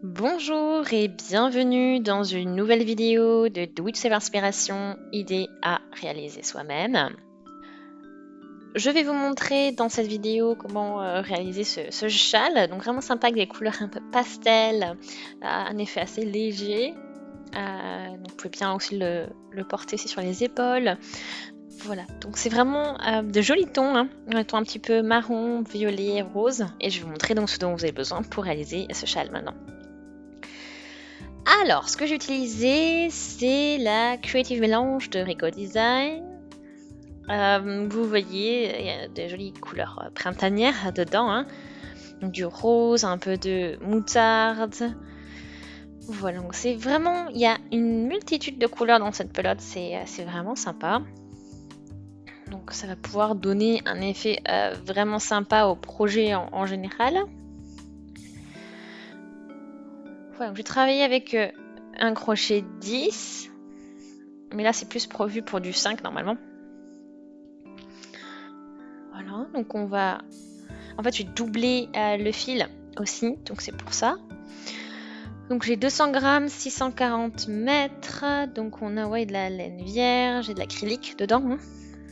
Bonjour et bienvenue dans une nouvelle vidéo de Do It Yourself Inspiration, idée à réaliser soi-même. Je vais vous montrer dans cette vidéo comment réaliser ce châle, donc vraiment sympa avec des couleurs un peu pastel, un effet assez léger. Donc vous pouvez bien aussi le porter aussi sur les épaules. Voilà, donc c'est vraiment de jolis tons, un ton un petit peu marron, violet, rose. Et je vais vous montrer donc ce dont vous avez besoin pour réaliser ce châle maintenant. Alors, ce que j'ai utilisé, c'est la Creative Mélange de Rico Design. Vous voyez, il y a des jolies couleurs printanières dedans. Donc du rose, un peu de moutarde. Voilà, donc c'est vraiment, il y a une multitude de couleurs dans cette pelote, c'est vraiment sympa. Donc ça va pouvoir donner un effet vraiment sympa au projet en général. Voilà, j'ai travaillé avec un crochet 10, mais là c'est plus prévu pour du 5 normalement. Voilà, donc on va... En fait, je vais doubler le fil aussi, donc c'est pour ça. Donc j'ai 200 grammes, 640 mètres, donc on a de la laine vierge et de l'acrylique dedans.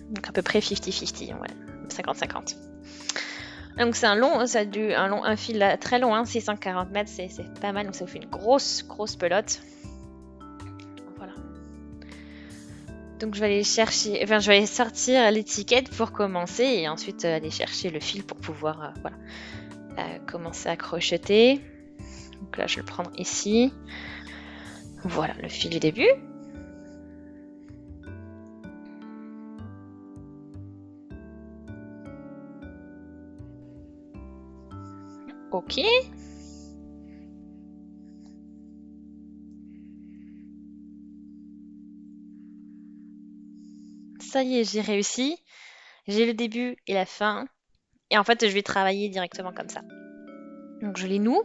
Donc à peu près 50-50, ouais, 50-50. Donc c'est un fil très long, 640 mètres, c'est pas mal, donc ça vous fait une grosse pelote. Voilà. Donc je vais aller chercher, je vais aller sortir l'étiquette pour commencer et ensuite aller chercher le fil pour pouvoir commencer à crocheter. Donc là je vais le prendre ici. Voilà le fil du début. Ok. Ça y est, j'ai réussi. J'ai le début et la fin. Et en fait, je vais travailler directement comme ça. Donc je les noue.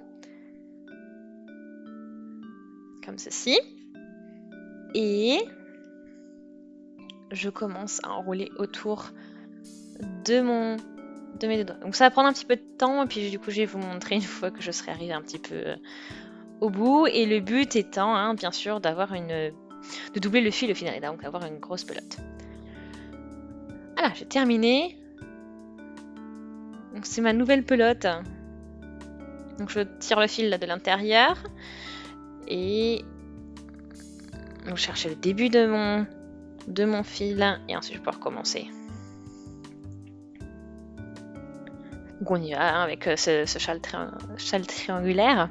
Comme ceci. Et je commence à enrouler autour de mes deux doigts. Donc ça va prendre un petit peu de temps. Et puis du coup, je vais vous montrer une fois que je serai arrivée un petit peu au bout. Et le but étant, bien sûr, de doubler le fil au final. Et donc avoir une grosse pelote. Voilà, j'ai terminé. Donc c'est ma nouvelle pelote. Donc je tire le fil là, de l'intérieur et je cherche le début de mon fil et ensuite je vais pouvoir commencer. Donc on y va avec ce châle triangulaire.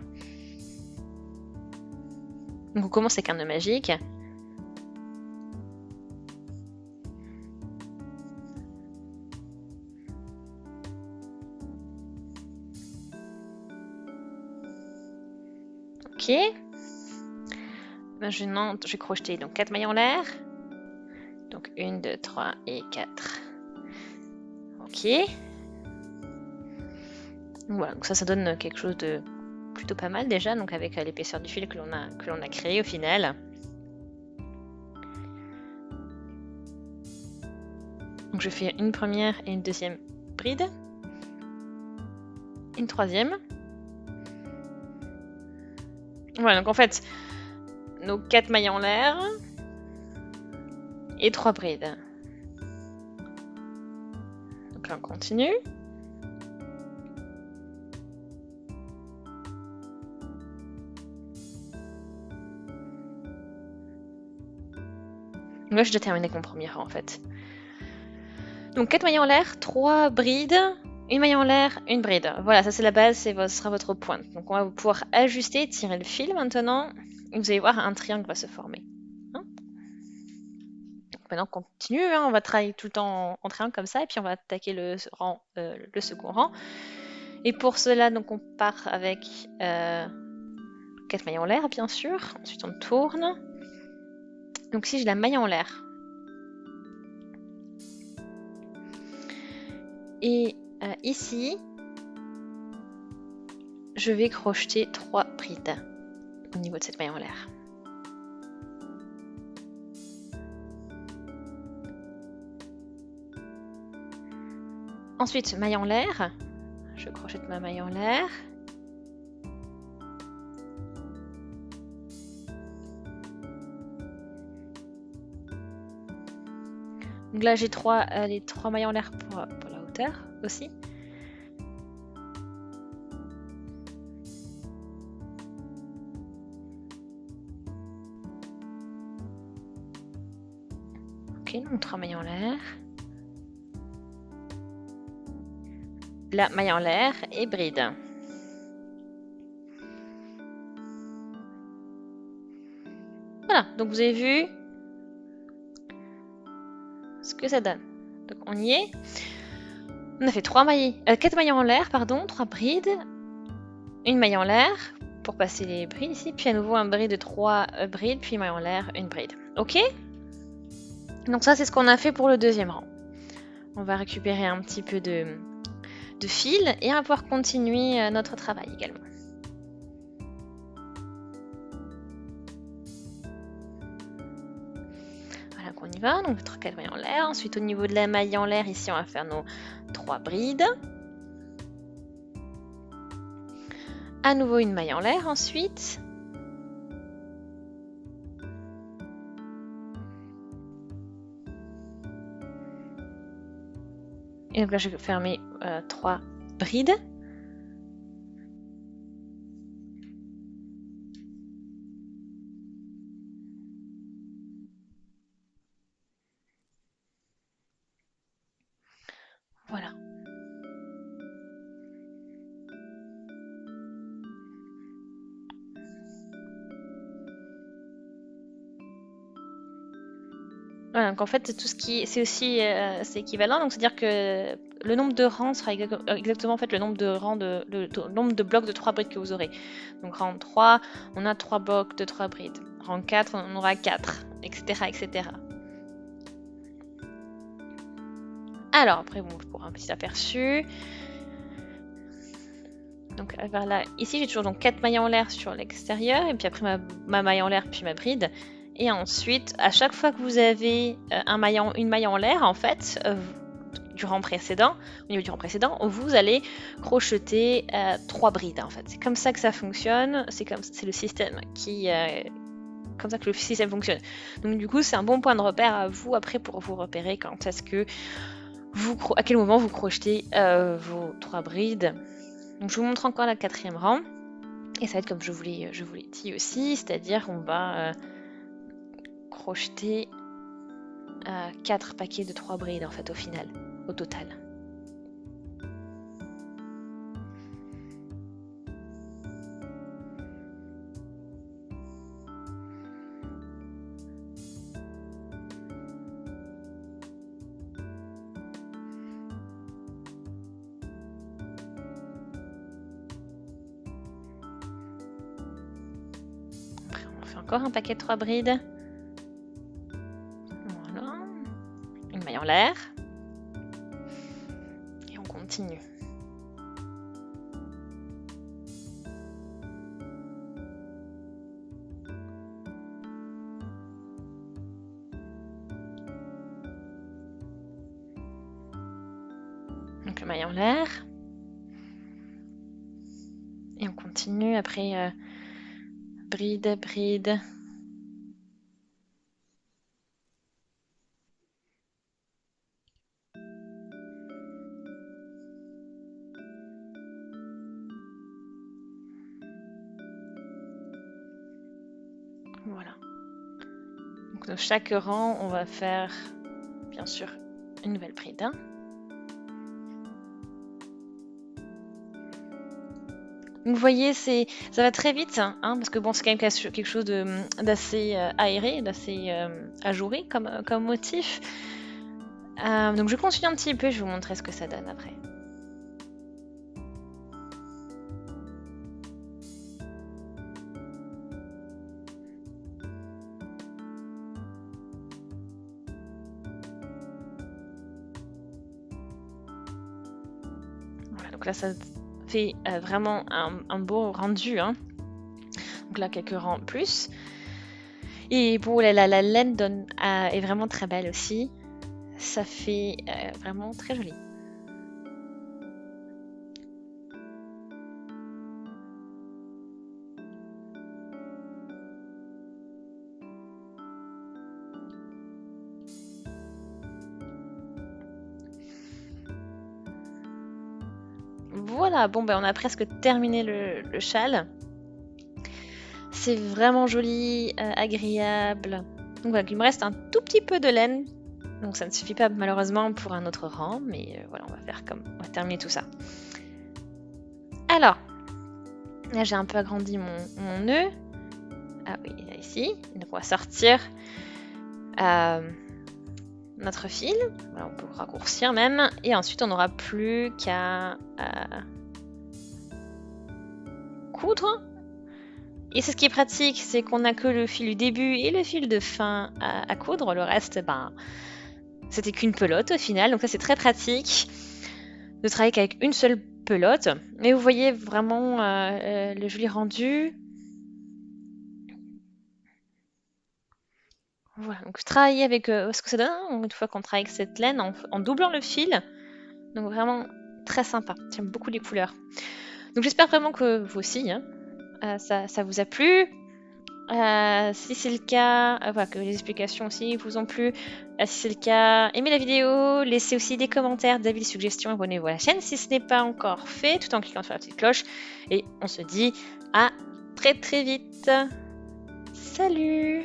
Donc on commence avec un nœud magique. Ok. Je vais crocheter donc 4 mailles en l'air. Donc 1, 2, 3 et 4. Ok. Voilà, donc ça donne quelque chose de plutôt pas mal déjà, donc avec l'épaisseur du fil que l'on a créé au final. Donc je fais une première et une deuxième bride. Une troisième. Voilà, donc en fait, nos 4 mailles en l'air et 3 brides. Donc là, on continue. Là, j'ai déjà terminé avec mon premier rang en fait. Donc 4 mailles en l'air, 3 brides, une maille en l'air, une bride. Voilà, ça c'est la base, ce sera votre pointe. Donc on va pouvoir ajuster, tirer le fil maintenant. Et vous allez voir, un triangle va se former. Donc maintenant on continue, on va travailler tout le temps en triangle comme ça, et puis on va attaquer le second rang. Et pour cela, donc on part avec 4 mailles en l'air, bien sûr. Ensuite on tourne. Donc si j'ai la maille en l'air, et ici, je vais crocheter 3 brides au niveau de cette maille en l'air. Ensuite, maille en l'air, je crochette ma maille en l'air. Donc là, j'ai les 3 mailles en l'air pour la hauteur aussi. Ok, donc 3 mailles en l'air. La maille en l'air et bride. Voilà, donc vous avez vu ce que ça donne. Donc on y est. On a fait 4 mailles en l'air, pardon, 3 brides, une maille en l'air pour passer les brides ici, puis à nouveau un bride de 3 brides, puis une maille en l'air, une bride. Ok? Donc ça c'est ce qu'on a fait pour le deuxième rang. On va récupérer un petit peu de fil et on va pouvoir continuer notre travail également. Voilà qu'on y va, donc notre 4 mailles en l'air. Ensuite au niveau de la maille en l'air, ici on va faire nos 3 brides. À nouveau une maille en l'air ensuite. Et donc là je vais fermer 3 brides. Voilà. Voilà, donc en fait tout ce qui c'est aussi c'est équivalent, donc c'est-à-dire que le nombre de rangs sera exactement en fait le nombre de rangs le nombre de blocs de 3 brides que vous aurez. Donc rang 3, on a 3 blocs de 3 brides. Rang 4, on aura 4, etc. etc. Alors après bon pour un petit aperçu. Donc vers là, ici j'ai toujours donc 4 mailles en l'air sur l'extérieur, et puis après ma maille en l'air, puis ma bride. Et ensuite, à chaque fois que vous avez une maille en l'air, en fait, au niveau du rang précédent, vous allez crocheter 3 brides, en fait. C'est comme ça que ça fonctionne, c'est le système comme ça que le système fonctionne. Donc du coup, c'est un bon point de repère à vous après pour vous repérer quand est-ce que à quel moment vous crochetez vos 3 brides. Donc je vous montre encore la 4e rang. Et ça va être comme je vous l'ai dit aussi, c'est-à-dire on va crocheter 4 paquets de 3 brides en fait au total. Après on fait encore un paquet de 3 brides. Voilà. Une maille en l'air. Et on continue. Donc le maille en l'air. Et on continue après bride, bride. Voilà. Donc dans chaque rang, on va faire bien sûr une nouvelle bride. Donc vous voyez, ça va très vite, hein, parce que bon, c'est quand même quelque chose d'assez aéré, d'assez ajouré comme motif. Donc je continue un petit peu, je vais vous montrer ce que ça donne après. Voilà, donc là ça fait vraiment un beau rendu. Hein. Donc là quelques rangs plus. Et bon, la laine est vraiment très belle aussi. Ça fait vraiment très joli. Voilà, bon ben on a presque terminé le châle. C'est vraiment joli, agréable. Donc voilà, il me reste un tout petit peu de laine. Donc ça ne suffit pas malheureusement pour un autre rang, mais voilà, on va terminer tout ça. Alors, là j'ai un peu agrandi mon nœud. Ah oui, là ici. Donc on va sortir notre fil. Voilà, on peut le raccourcir même. Et ensuite on n'aura plus qu'à coudre. Et c'est ce qui est pratique, c'est qu'on n'a que le fil du début et le fil de fin à coudre. Le reste, ben, c'était qu'une pelote au final. Donc ça, c'est très pratique de travailler qu'avec une seule pelote. Mais vous voyez vraiment le joli rendu. Voilà, donc travailler avec ce que ça donne une fois qu'on travaille avec cette laine en doublant le fil. Donc vraiment très sympa. J'aime beaucoup les couleurs. Donc j'espère vraiment que vous aussi, hein, ça vous a plu. Si c'est le cas, voilà, que les explications aussi vous ont plu. Si c'est le cas, aimez la vidéo, laissez aussi des commentaires, d'avis, suggestions, abonnez-vous à la chaîne si ce n'est pas encore fait, tout en cliquant sur la petite cloche. Et on se dit à très très vite. Salut!